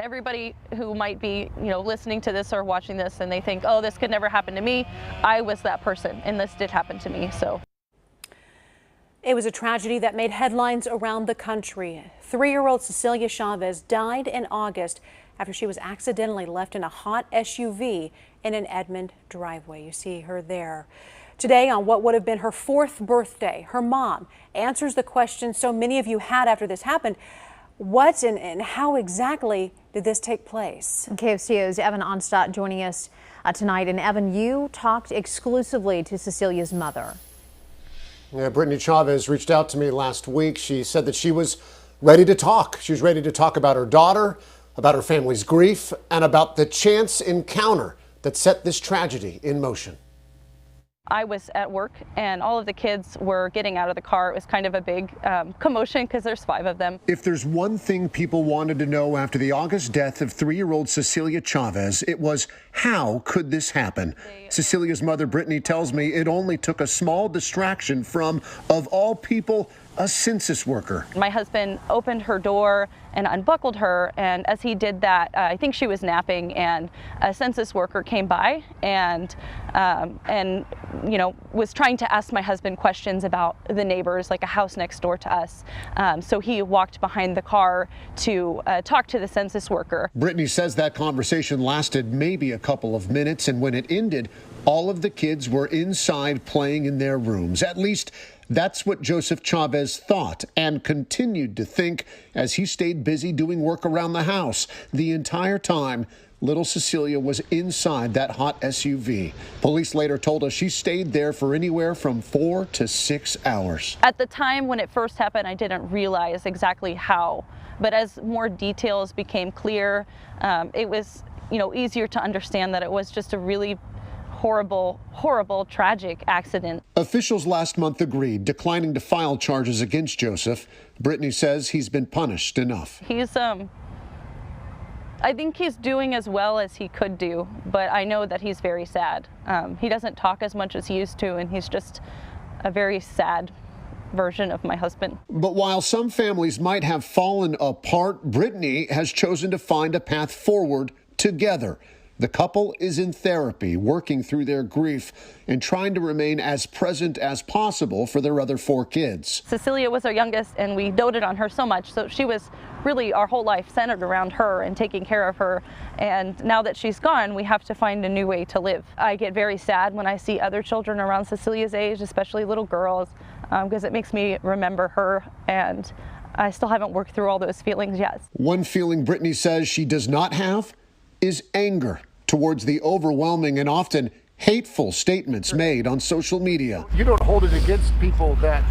Everybody who might be, listening to this or watching this and they think, oh, this could never happen to me. I was that person and this did happen to me. So it was a tragedy that made headlines around the country. 3-year-old Cecilia Chavez died in August after she was accidentally left in a hot SUV in an Edmond driveway. You see her there. Today, on what would have been her 4th birthday, her mom answers the question so many of you had after this happened. What and how exactly did this take place? KFCO's Evan Onstadt joining us tonight. And Evan, you talked exclusively to Cecilia's mother. Yeah, Brittany Chavez reached out to me last week. She said that she was ready to talk. She was ready to talk about her daughter, about her family's grief, and about the chance encounter that set this tragedy in motion. I was at work and all of the kids were getting out of the car. It was kind of a big commotion because there's 5 of them. If there's one thing people wanted to know after the August death of 3-year-old Cecilia Chavez, it was, how could this happen? Cecilia's mother, Brittany, tells me it only took a small distraction from, of all people, a census worker. My husband opened her door and unbuckled her, and as he did that, I think she was napping, and a census worker came by and was trying to ask my husband questions about the neighbors, like a house next door to us. So he walked behind the car to talk to the census worker. Brittany says that conversation lasted maybe a couple of minutes, and when it ended, all of the kids were inside playing in their rooms. At least that's what Joseph Chavez thought and continued to think as he stayed busy doing work around the house. The entire time, little Cecilia was inside that hot SUV. Police later told us she stayed there for anywhere from 4 to 6 hours. At the time when it first happened, I didn't realize exactly how, but as more details became clear, it was, easier to understand that it was just a really horrible, tragic accident. Officials last month agreed, declining to file charges against Joseph. Brittany says he's been punished enough. He's, I think he's doing as well as he could do, but I know that he's very sad. He doesn't talk as much as he used to, and he's just a very sad version of my husband. But while some families might have fallen apart, Brittany has chosen to find a path forward together. The couple is in therapy, working through their grief and trying to remain as present as possible for their other 4 kids. Cecilia was our youngest, and we doted on her so much, so she was really our whole life centered around her and taking care of her. And now that she's gone, we have to find a new way to live. I get very sad when I see other children around Cecilia's age, especially little girls, because it makes me remember her, and I still haven't worked through all those feelings yet. One feeling Brittany says she does not have is anger towards the overwhelming and often hateful statements made on social media. You don't hold it against people that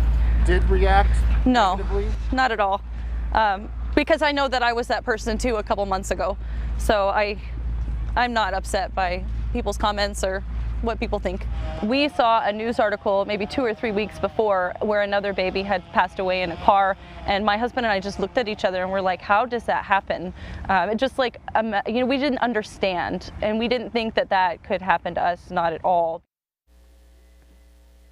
did react negatively? No, not at all. Because I know that I was that person too a couple months ago. So I'm not upset by people's comments or what people think. We saw a news article maybe 2 or 3 weeks before where another baby had passed away in a car, and my husband and I just looked at each other and we're like, how does that happen? It just like, we didn't understand, and we didn't think that that could happen to us, not at all.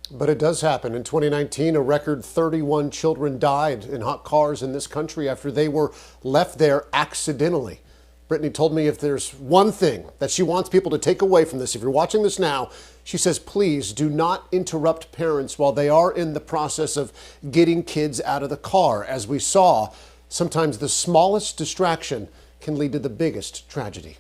But it does happen. In 2019, a record 31 children died in hot cars in this country after they were left there accidentally. Brittany told me if there's one thing that she wants people to take away from this, if you're watching this now, she says, please do not interrupt parents while they are in the process of getting kids out of the car. As we saw, sometimes the smallest distraction can lead to the biggest tragedy.